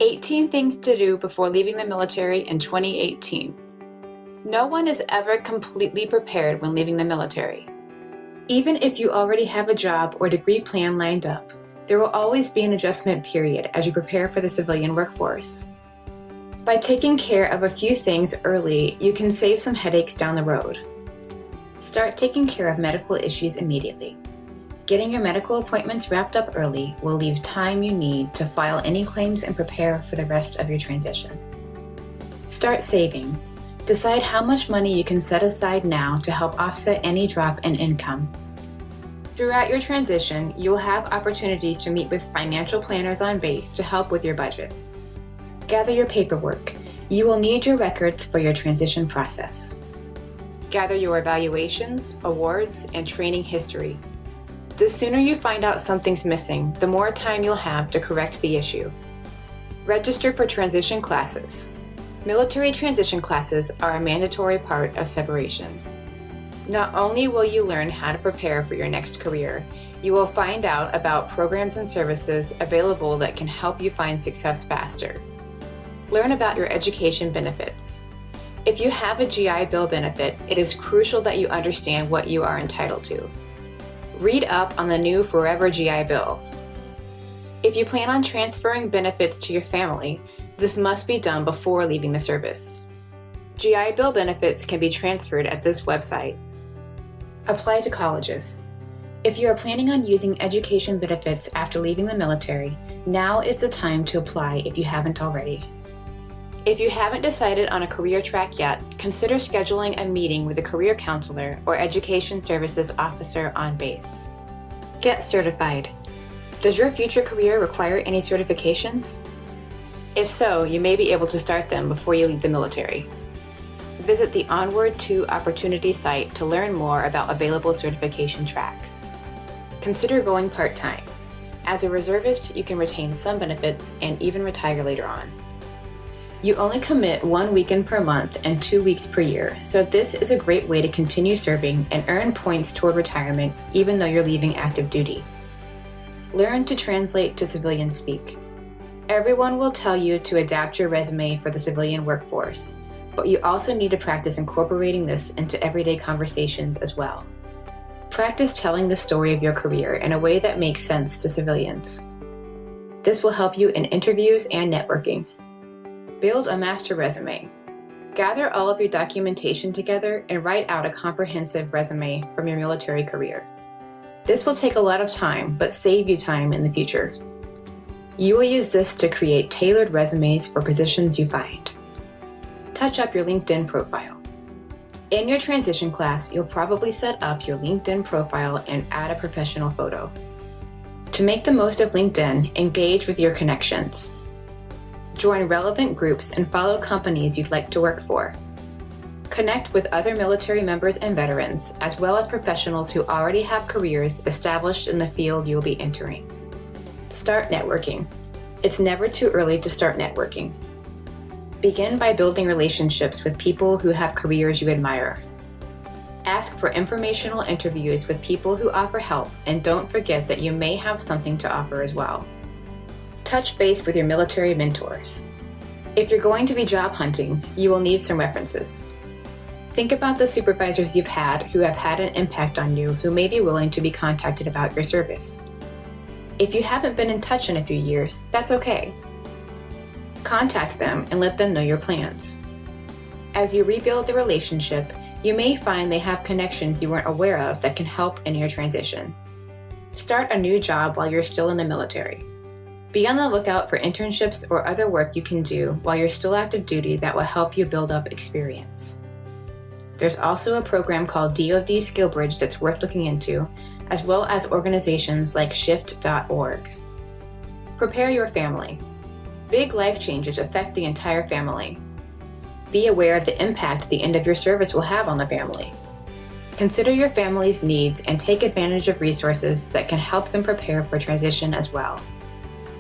18 things to do before leaving the military in 2018. No one is ever completely prepared when leaving the military. Even if you already have a job or degree plan lined up, there will always be an adjustment period as you prepare for the civilian workforce. By taking care of a few things early, you can save some headaches down the road. Start taking care of medical issues immediately. Getting your medical appointments wrapped up early will leave time you need to file any claims and prepare for the rest of your transition. Start saving. Decide how much money you can set aside now to help offset any drop in income. Throughout your transition, you will have opportunities to meet with financial planners on base to help with your budget. Gather your paperwork. You will need your records for your transition process. Gather your evaluations, awards, and training history. The sooner you find out something's missing, the more time you'll have to correct the issue. Register for transition classes. Military transition classes are a mandatory part of separation. Not only will you learn how to prepare for your next career, you will find out about programs and services available that can help you find success faster. Learn about your education benefits. If you have a GI Bill benefit, it is crucial that you understand what you are entitled to. Read up on the new Forever GI Bill. If you plan on transferring benefits to your family, this must be done before leaving the service. GI Bill benefits can be transferred at this website. Apply to colleges. If you are planning on using education benefits after leaving the military, now is the time to apply if you haven't already. If you haven't decided on a career track yet, consider scheduling a meeting with a career counselor or education services officer on base. Get certified. Does your future career require any certifications? If so, you may be able to start them before you leave the military. Visit the Onward to Opportunity site to learn more about available certification tracks. Consider going part-time. As a reservist, you can retain some benefits and even retire later on. You only commit 1 weekend per month and 2 weeks per year, so this is a great way to continue serving and earn points toward retirement even though you're leaving active duty. Learn to translate to civilian speak. Everyone will tell you to adapt your resume for the civilian workforce, but you also need to practice incorporating this into everyday conversations as well. Practice telling the story of your career in a way that makes sense to civilians. This will help you in interviews and networking. Build a master resume. Gather all of your documentation together and write out a comprehensive resume from your military career. This will take a lot of time, but save you time in the future. You will use this to create tailored resumes for positions you find. Touch up your LinkedIn profile. In your transition class, you'll probably set up your LinkedIn profile and add a professional photo. To make the most of LinkedIn, engage with your connections. Join relevant groups and follow companies you'd like to work for. Connect with other military members and veterans, as well as professionals who already have careers established in the field you'll be entering. Start networking. It's never too early to start networking. Begin by building relationships with people who have careers you admire. Ask for informational interviews with people who offer help, and don't forget that you may have something to offer as well. Touch base with your military mentors. If you're going to be job hunting, you will need some references. Think about the supervisors you've had who have had an impact on you who may be willing to be contacted about your service. If you haven't been in touch in a few years, that's okay. Contact them and let them know your plans. As you rebuild the relationship, you may find they have connections you weren't aware of that can help in your transition. Start a new job while you're still in the military. Be on the lookout for internships or other work you can do while you're still active duty that will help you build up experience. There's also a program called DoD Skill Bridge that's worth looking into, as well as organizations like shift.org. Prepare your family. Big life changes affect the entire family. Be aware of the impact the end of your service will have on the family. Consider your family's needs and take advantage of resources that can help them prepare for transition as well.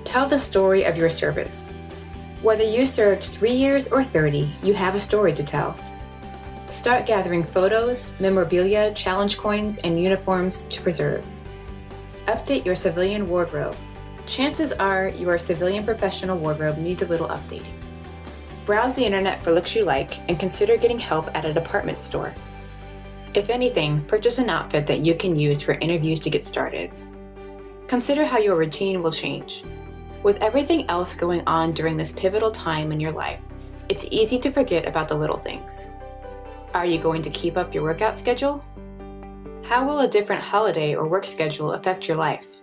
Tell the story of your service. Whether you served 3 years or 30, you have a story to tell. Start gathering photos, memorabilia, challenge coins, and uniforms to preserve. Update your civilian wardrobe. chances are your civilian professional wardrobe needs a little updating. Browse the internet for looks you like and consider getting help at a department store. If anything, purchase an outfit that you can use for interviews to get started. Consider how your routine will change. With everything else going on during this pivotal time in your life, it's easy to forget about the little things. Are you going to keep up your workout schedule? How will a different holiday or work schedule affect your life?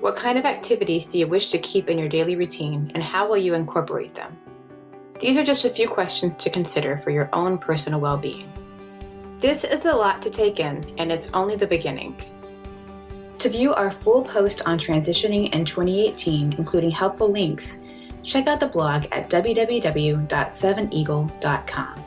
What kind of activities do you wish to keep in your daily routine, and how will you incorporate them? These are just a few questions to consider for your own personal well-being. This is a lot to take in, and it's only the beginning. To view our full post on transitioning in 2018, including helpful links, check out the blog at www.seveneagle.com.